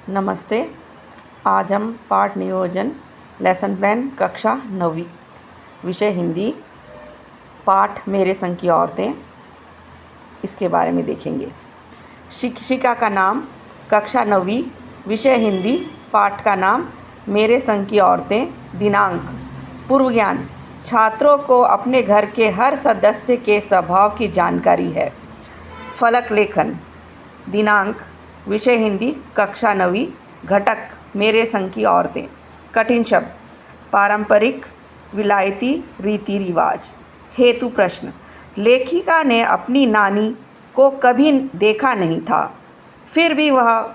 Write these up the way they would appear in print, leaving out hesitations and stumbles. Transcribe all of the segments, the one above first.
नमस्ते। आज हम पाठ नियोजन लेसन प्लान कक्षा 9वीं विषय हिंदी पाठ मेरे संग की औरतें इसके बारे में देखेंगे। शिक्षिका का नाम कक्षा 9वीं विषय हिंदी पाठ का नाम मेरे संग की औरतें। दिनांक पूर्व ज्ञान छात्रों को अपने घर के हर सदस्य के स्वभाव की जानकारी है। फलक लेखन दिनांक विषय हिंदी कक्षा 9वीं घटक मेरे संग की औरतें। कठिन शब्द पारंपरिक विलायती रीति रिवाज। हेतु प्रश्न लेखिका ने अपनी नानी को कभी देखा नहीं था, फिर भी वह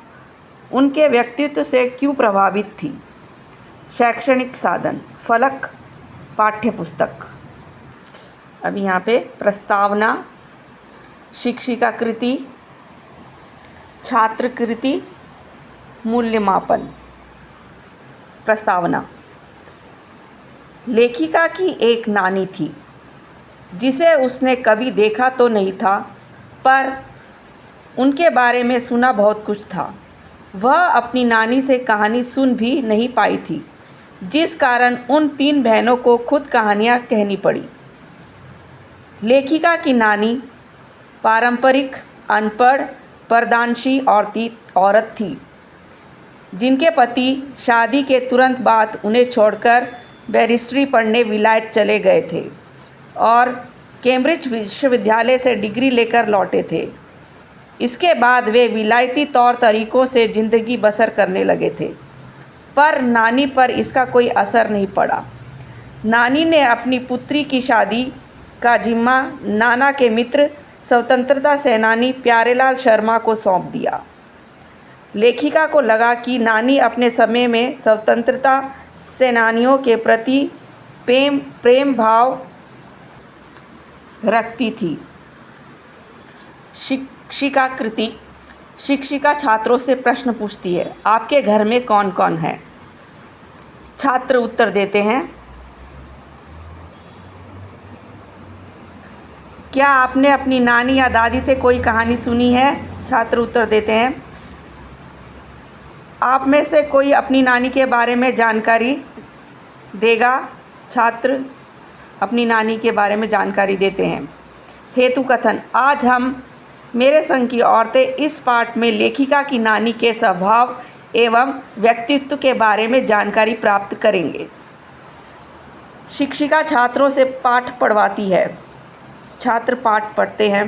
उनके व्यक्तित्व से क्यों प्रभावित थी। शैक्षणिक साधन फलक पाठ्यपुस्तक। अब यहाँ पे प्रस्तावना, शिक्षिका कृति, छात्र कृति, मूल्यमापन। प्रस्तावना लेखिका की एक नानी थी जिसे उसने कभी देखा तो नहीं था, पर उनके बारे में सुना बहुत कुछ था। वह अपनी नानी से कहानी सुन भी नहीं पाई थी, जिस कारण उन 3 बहनों को खुद कहानियाँ कहनी पड़ी। लेखिका की नानी पारंपरिक अनपढ़ परदानशी औरत थी, जिनके पति शादी के तुरंत बाद उन्हें छोड़कर बैरिस्ट्री पढ़ने विलायत चले गए थे और कैम्ब्रिज विश्वविद्यालय से डिग्री लेकर लौटे थे। इसके बाद वे विलायती तौर तरीक़ों से ज़िंदगी बसर करने लगे थे, पर नानी पर इसका कोई असर नहीं पड़ा। नानी ने अपनी पुत्री की शादी का जिम्मा नाना के मित्र स्वतंत्रता सेनानी प्यारेलाल शर्मा को सौंप दिया। लेखिका को लगा कि नानी अपने समय में स्वतंत्रता सेनानियों के प्रति प्रेम भाव रखती थी। शिक्षिका कृति शिक्षिका छात्रों से प्रश्न पूछती है, आपके घर में कौन कौन है। छात्र उत्तर देते हैं, क्या आपने अपनी नानी या दादी से कोई कहानी सुनी है। छात्र उत्तर देते हैं, आप में से कोई अपनी नानी के बारे में जानकारी देगा। छात्र अपनी नानी के बारे में जानकारी देते हैं। हेतु कथन आज हम मेरे संग की औरतें इस पाठ में लेखिका की नानी के स्वभाव एवं व्यक्तित्व के बारे में जानकारी प्राप्त करेंगे। शिक्षिका छात्रों से पाठ पढ़वाती है। छात्र पाठ पढ़ते हैं।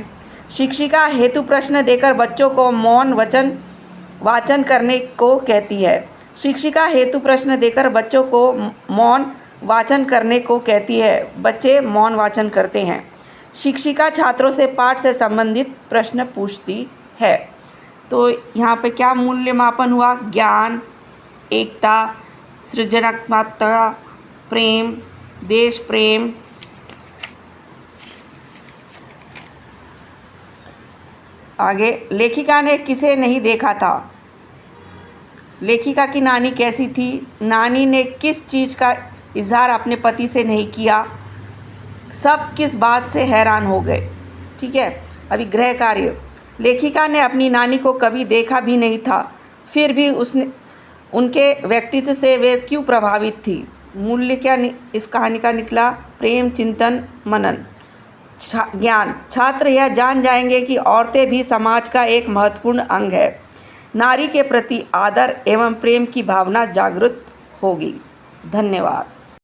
शिक्षिका हेतु प्रश्न देकर बच्चों को मौन वाचन करने को कहती है। शिक्षिका हेतु प्रश्न देकर बच्चों को मौन वाचन करने को कहती है। बच्चे मौन वाचन करते हैं। शिक्षिका छात्रों से पाठ से संबंधित प्रश्न पूछती है। तो यहाँ पे क्या मूल्यमापन हुआ। ज्ञान, एकता, सृजनात्मकता, प्रेम, देश प्रेम। आगे लेखिका ने किसे नहीं देखा था। लेखिका की नानी कैसी थी। नानी ने किस चीज़ का इजहार अपने पति से नहीं किया। सब किस बात से हैरान हो गए। ठीक है। अभी गृह कार्य लेखिका ने अपनी नानी को कभी देखा भी नहीं था, फिर भी उनके व्यक्तित्व से वे क्यों प्रभावित थी। मूल्य क्या इस कहानी का निकला। प्रेम, चिंतन, मनन। ज्ञान छात्र यह जान जाएंगे कि औरतें भी समाज का एक महत्वपूर्ण अंग है। नारी के प्रति आदर एवं प्रेम की भावना जागृत होगी। धन्यवाद।